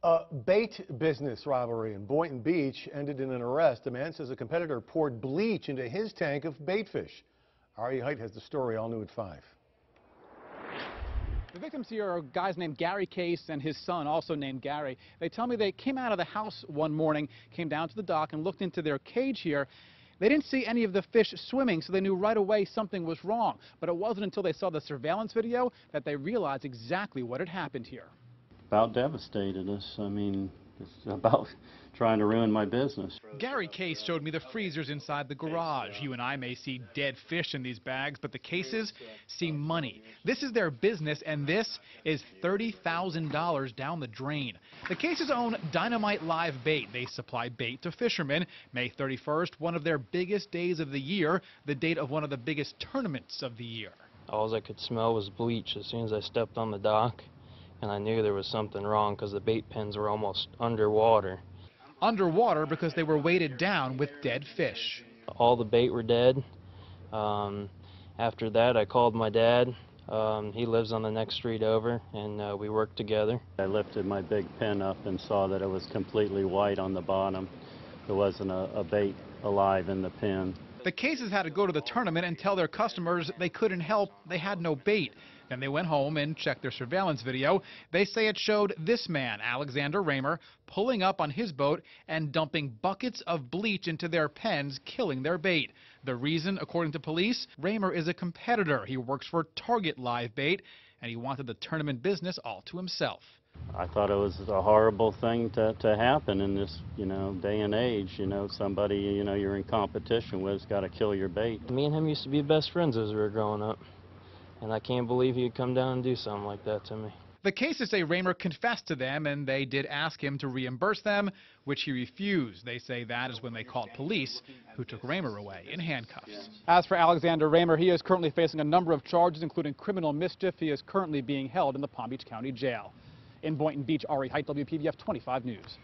A bait business rivalry in Boynton Beach ended in an arrest. A man says a competitor poured bleach into his tank of bait fish. Ari Height has the story, all new at 5. The victims here are guys named Gary Case and his son, also named Gary. They tell me they came out of the house one morning, came down to the dock and looked into their cage here. They didn't see any of the fish swimming, so they knew right away something was wrong. But it wasn't until they saw the surveillance video that they realized exactly what had happened here. About devastated us. I mean, it's about trying to ruin my business. Gary Case showed me the freezers inside the garage. You and I may see dead fish in these bags, but the Cases see money. This is their business, and this is $30,000 down the drain. The Cases own Dynamite Live Bait. They supply bait to fishermen. May 31st, one of their biggest days of the year, the date of one of the biggest tournaments of the year. All I could smell was bleach as soon as I stepped on the dock, and I knew there was something wrong because the bait pens were almost underwater. Underwater because they were weighted down with dead fish. All the bait were dead. After that, I called my dad. He lives on the next street over, and we worked together. I lifted my big pen up and saw that it was completely white on the bottom. There wasn't a bait alive in the pen. The Cases had to go to the tournament and tell their customers they couldn't help, they had no bait. Then they went home and checked their surveillance video. They say it showed this man, Alexander Raymer, pulling up on his boat and dumping buckets of bleach into their pens, killing their bait. The reason, according to police, Raymer is a competitor. He works for Target Live Bait, and he wanted the tournament business all to himself. I thought it was a horrible thing to happen in this, day and age. Somebody, you're in competition with has got to kill your bait. Me and him used to be best friends as we were growing up, and I can't believe he'd come down and do something like that to me. The Cases say Raymer confessed to them, and they did ask him to reimburse them, which he refused. They say that is when they called police, who took Raymer away in handcuffs. As for Alexander Raymer, he is currently facing a number of charges, including criminal mischief. He is currently being held in the Palm Beach County Jail. In Boynton Beach, Ari Height, WPBF 25 News.